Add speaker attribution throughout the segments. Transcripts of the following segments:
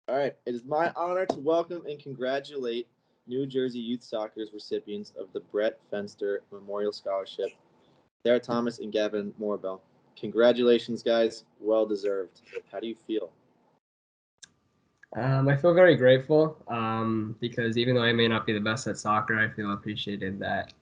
Speaker 1: All right, it is my honor to welcome and congratulate New Jersey Youth Soccer's recipients of the Brett Fenster Memorial Scholarship, Sarah Thomas and Gavin Morrobel. Congratulations, guys. Well deserved. How do you feel?
Speaker 2: I feel very grateful because even though I may not be the best at soccer, I feel appreciated that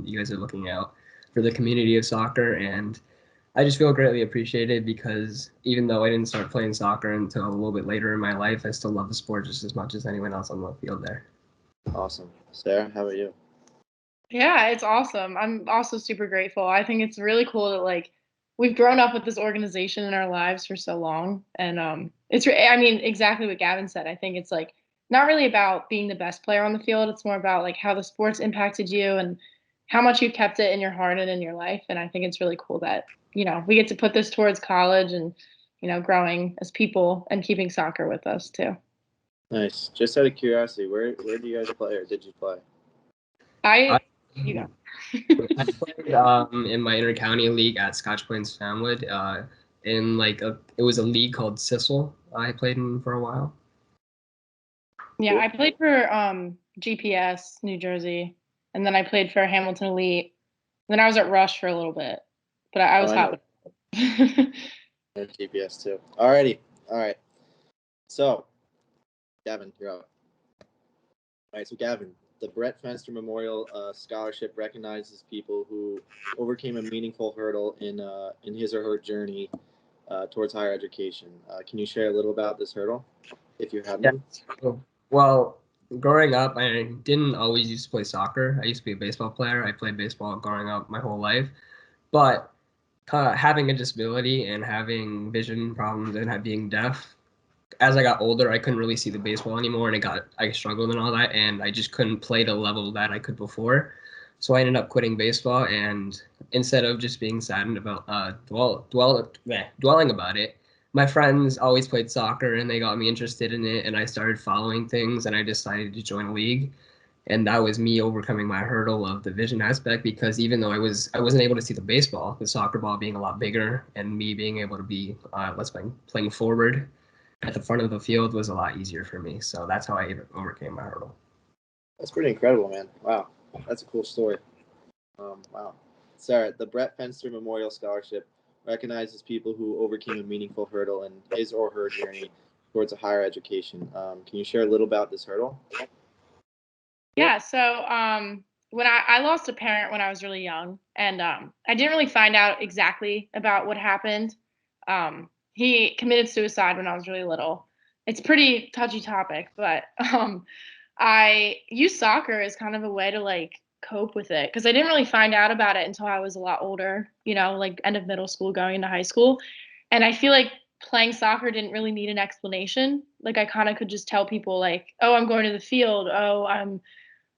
Speaker 2: you guys are looking out for the community of soccer. And I just feel greatly appreciated because even though I didn't start playing soccer until a little bit later in my life, I still love the sport just as much as anyone else on the field there.
Speaker 1: Awesome. Sarah, how about you?
Speaker 3: Yeah, it's awesome. I'm also super grateful. I think it's really cool that we've grown up with this organization in our lives for so long, and I mean exactly what Gavin said. I think it's not really about being the best player on the field. It's more about how the sports impacted you and how much you've kept it in your heart and in your life. And I think it's really cool that we get to put this towards college and growing as people and keeping soccer with us too.
Speaker 1: Nice. Just out of curiosity, where do you guys play, or did you play?
Speaker 3: You go.
Speaker 2: I played in my inter-county league at Scotch Plains Fanwood. It was a league called Sissel. I played in for a while.
Speaker 3: Yeah, I played for GPS New Jersey, and then I played for Hamilton Elite. Then I was at Rush for a little bit, but I was hot.
Speaker 1: GPS too. Alrighty. All right. So, Gavin, you're up. All right. So, Gavin, the Brett Fenster Memorial Scholarship recognizes people who overcame a meaningful hurdle in his or her journey towards higher education. Can you share a little about this hurdle, if you have one?
Speaker 2: Well, growing up, I didn't always used to play soccer. I used to be a baseball player. I played baseball growing up my whole life. But having a disability and having vision problems and being deaf, as I got older, I couldn't really see the baseball anymore, and I struggled and all that, and I just couldn't play the level that I could before. So I ended up quitting baseball, and instead of just being saddened about dwelling about it, my friends always played soccer, and they got me interested in it, and I started following things, and I decided to join a league. And that was me overcoming my hurdle of the vision aspect, because even though I wasn't able to see the baseball, the soccer ball being a lot bigger, and me being able to be playing forward at the front of the field was a lot easier for me. So that's how I overcame my hurdle.
Speaker 1: That's pretty incredible, man. Wow. That's a cool story. Wow. Sarah, the Brett Fenster Memorial Scholarship recognizes people who overcame a meaningful hurdle in his or her journey towards a higher education. Can you share a little about this hurdle?
Speaker 3: Yeah, so when I lost a parent when I was really young, and I didn't really find out exactly about what happened. He committed suicide when I was really little. It's a pretty touchy topic, but I used soccer as kind of a way to cope with it, because I didn't really find out about it until I was a lot older, end of middle school, going into high school. And I feel like playing soccer didn't really need an explanation. I kind of could just tell people oh, I'm going to the field. Oh, I'm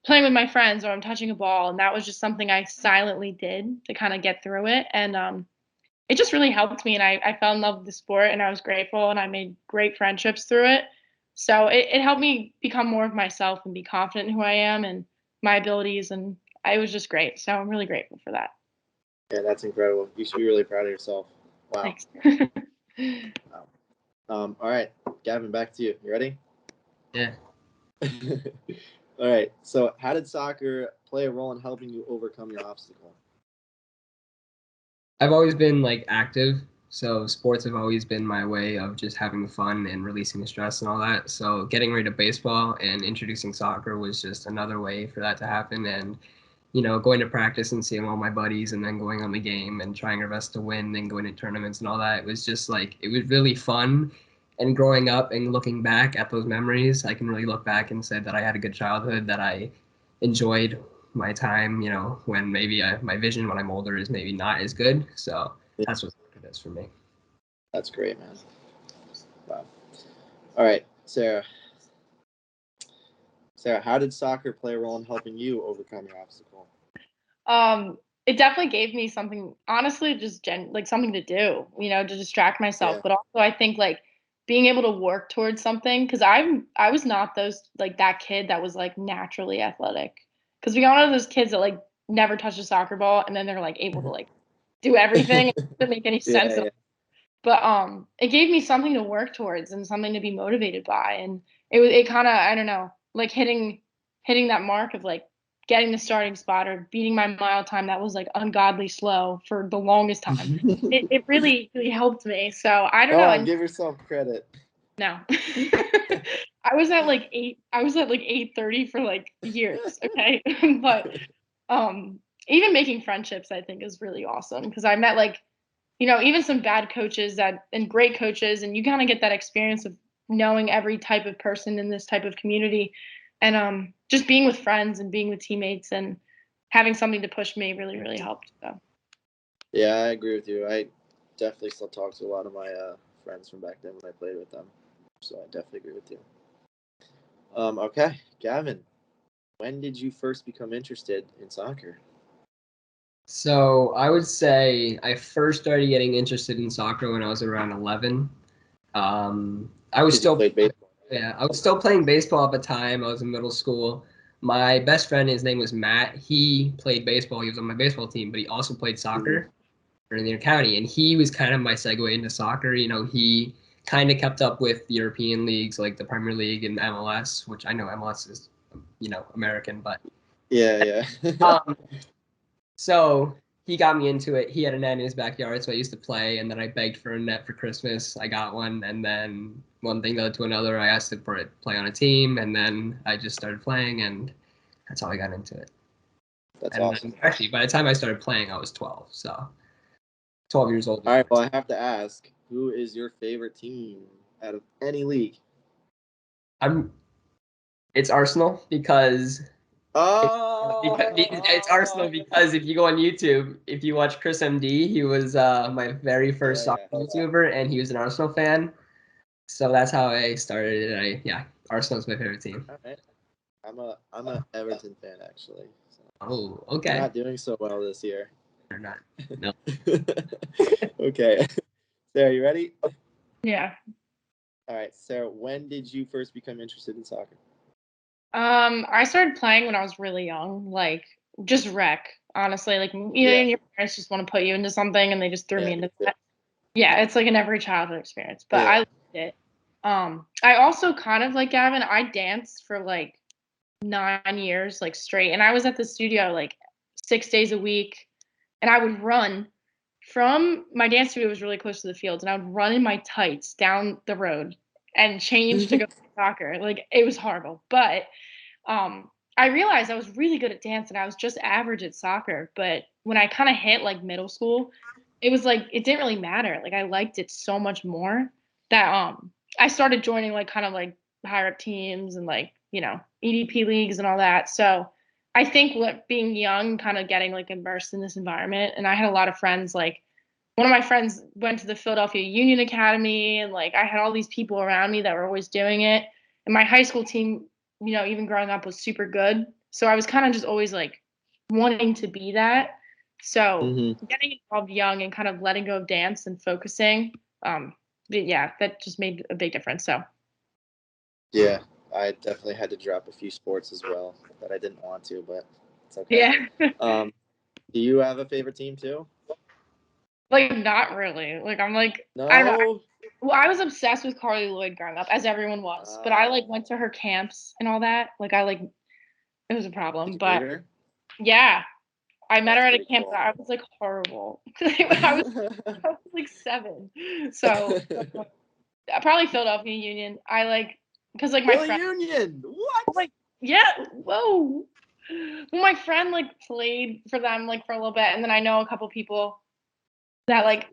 Speaker 3: playing with my friends, or I'm touching a ball. And that was just something I silently did to kind of get through it. And it just really helped me. And I fell in love with the sport, and I was grateful, and I made great friendships through it. So it helped me become more of myself and be confident in who I am and my abilities. And it was just great. So I'm really grateful for that.
Speaker 1: Yeah, that's incredible. You should be really proud of yourself. Wow.
Speaker 3: Thanks.
Speaker 1: Wow. All right, Gavin, back to you. You ready?
Speaker 2: Yeah.
Speaker 1: All right. So, how did soccer play a role in helping you overcome your obstacle?
Speaker 2: I've always been active, so sports have always been my way of just having fun and releasing the stress and all that. So getting rid of baseball and introducing soccer was just another way for that to happen. And going to practice and seeing all my buddies, and then going on the game and trying our best to win, and going to tournaments and all that. It was just it was really fun. And growing up and looking back at those memories, I can really look back and say that I had a good childhood, that I enjoyed my time, when maybe my vision when I'm older is maybe not as good. So that's what it is for me.
Speaker 1: That's great, man. Wow. All right, Sarah. Sarah, how did soccer play a role in helping you overcome your obstacle?
Speaker 3: It definitely gave me something, honestly, just something to do, to distract myself. Yeah. But also I think being able to work towards something, because I was not that kid that was naturally athletic. Because we all know those kids that never touched a soccer ball, and then they're like able to like do everything. It doesn't make any sense.
Speaker 1: Yeah.
Speaker 3: But it gave me something to work towards and something to be motivated by. And it kind of, I don't know, like hitting that mark of like getting the starting spot or beating my mile time that was like ungodly slow for the longest time. It really, really helped me. So I don't know.
Speaker 1: Oh, give yourself credit.
Speaker 3: No. I was at like 8:30 for like years. Okay. But even making friendships I think is really awesome because I met like, you know, even some bad coaches and great coaches, and you kind of get that experience of knowing every type of person in this type of community, and just being with friends and being with teammates and having something to push me really, really helped. So.
Speaker 1: Yeah, I agree with you. I definitely still talk to a lot of my friends from back then when I played with them, so I definitely agree with you. Okay, Gavin, when did you first become interested in soccer?
Speaker 2: So I would say I first started getting interested in soccer when I was around 11. I was still
Speaker 1: played baseball.
Speaker 2: Yeah, I was still playing baseball at the time. I was in middle school. My best friend, his name was Matt. He played baseball. He was on my baseball team, but he also played soccer for the county. And he was kind of my segue into soccer. You know, he kind of kept up with the European leagues like the Premier League and MLS, which I know MLS is, you know, American, but
Speaker 1: Yeah.
Speaker 2: so he got me into it. He had a net in his backyard, so I used to play, and then I begged for a net for Christmas. I got one, and then one thing led to another. I asked him for it play on a team, and then I just started playing, and that's how I got into it.
Speaker 1: That's
Speaker 2: and
Speaker 1: awesome.
Speaker 2: Then, actually, by the time I started playing, I was 12, so 12 years old.
Speaker 1: All right, well, I have to ask, who is your favorite team out of any league?
Speaker 2: It's Arsenal because it's Arsenal because if you go on YouTube, if you watch Chris MD, he was my very first soccer YouTuber, and he was an Arsenal fan. So that's how I started. Arsenal's my favorite team.
Speaker 1: All right. I'm a Everton fan actually. So.
Speaker 2: Oh, okay.
Speaker 1: They're not doing so well this year.
Speaker 2: They're not. No.
Speaker 1: Okay. Sarah, you ready?
Speaker 3: Yeah.
Speaker 1: All right, Sarah, when did you first become interested in soccer?
Speaker 3: I started playing when I was really young, like just rec, honestly. Like, you know, your parents just want to put you into something and they just threw me into that. Yeah, it's like in every childhood experience, but I loved it. I also kind of like Gavin, I danced for like 9 years, like straight. And I was at the studio like 6 days a week. And I would run from my dance studio was really close to the fields, and I would run in my tights down the road and change to go play soccer. Like it was horrible. But I realized I was really good at dance and I was just average at soccer. But when I kind of hit like middle school, it was like it didn't really matter. Like I liked it so much more that I started joining like kind of like higher up teams and like, you know, EDP leagues and all that. So I think being young, kind of getting like immersed in this environment, and I had a lot of friends. Like one of my friends went to the Philadelphia Union Academy, and like I had all these people around me that were always doing it. And my high school team, you know, even growing up was super good. So I was kind of just always like wanting to be that. So getting involved young and kind of letting go of dance and focusing, that just made a big difference. So.
Speaker 1: Yeah, I definitely had to drop a few sports as well that I didn't want to, but it's okay.
Speaker 3: Yeah.
Speaker 1: Do you have a favorite team too?
Speaker 3: Like not really. Like I'm like
Speaker 1: no.
Speaker 3: I don't know. Well, I was obsessed with Carly Lloyd growing up, as everyone was. But I like went to her camps and all that. Like it was a problem. But yeah, I met her at a camp. Cool. I was like horrible. I was like 7. So probably Philadelphia Union. I like because like my friend
Speaker 1: Union. What?
Speaker 3: Like yeah. Whoa. Well, my friend like played for them like for a little bit, and then I know a couple people that like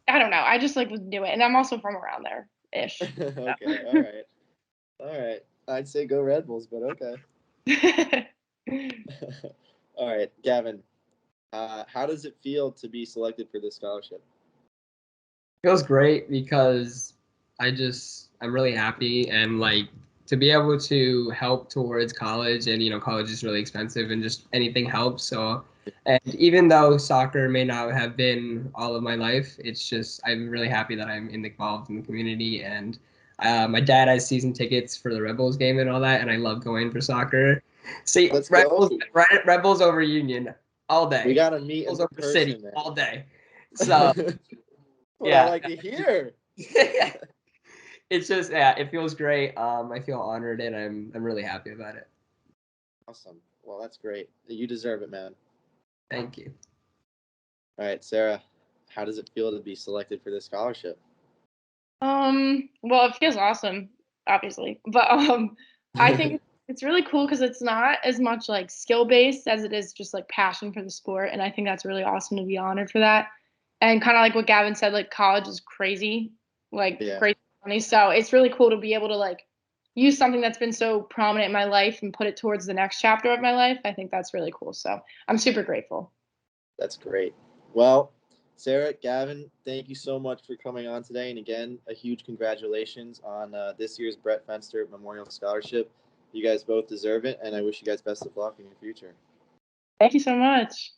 Speaker 3: I don't know. I just like would do it, and I'm also from around there ish.
Speaker 1: Okay. All right. I'd say go Red Bulls, but okay. All right, Gavin. How does it feel to be selected for this scholarship?
Speaker 2: Feels great because I'm really happy, and like to be able to help towards college, and you know college is really expensive and just anything helps. So and even though soccer may not have been all of my life, it's just I'm really happy that I'm involved in the community. And my dad has season tickets for the Red Bulls game and all that, and I love going for soccer. See,
Speaker 1: Let's
Speaker 2: Red
Speaker 1: go.
Speaker 2: Bulls over Union all day.
Speaker 1: We gotta meet in
Speaker 2: Bulls over
Speaker 1: person,
Speaker 2: City
Speaker 1: man.
Speaker 2: all day. So
Speaker 1: what
Speaker 2: yeah.
Speaker 1: I like to hear.
Speaker 2: It's just it feels great. I feel honored and I'm really happy about it.
Speaker 1: Awesome. Well, that's great. You deserve it, man.
Speaker 2: Thank you.
Speaker 1: All right, Sarah, how does it feel to be selected for this scholarship?
Speaker 3: Well, it feels awesome, obviously, but I think it's really cool because it's not as much like skill based as it is just like passion for the sport, and I think that's really awesome to be honored for that. And kind of like what Gavin said, like college is crazy, like
Speaker 1: Yeah.
Speaker 3: crazy money. So it's really cool to be able to like use something that's been so prominent in my life and put it towards the next chapter of my life. I think that's really cool. So I'm super grateful.
Speaker 1: That's great. Well, Sarah, Gavin, thank you so much for coming on today. And again, a huge congratulations on this year's Brett Fenster Memorial Scholarship. You guys both deserve it, and I wish you guys best of luck in your future.
Speaker 3: Thank you so much.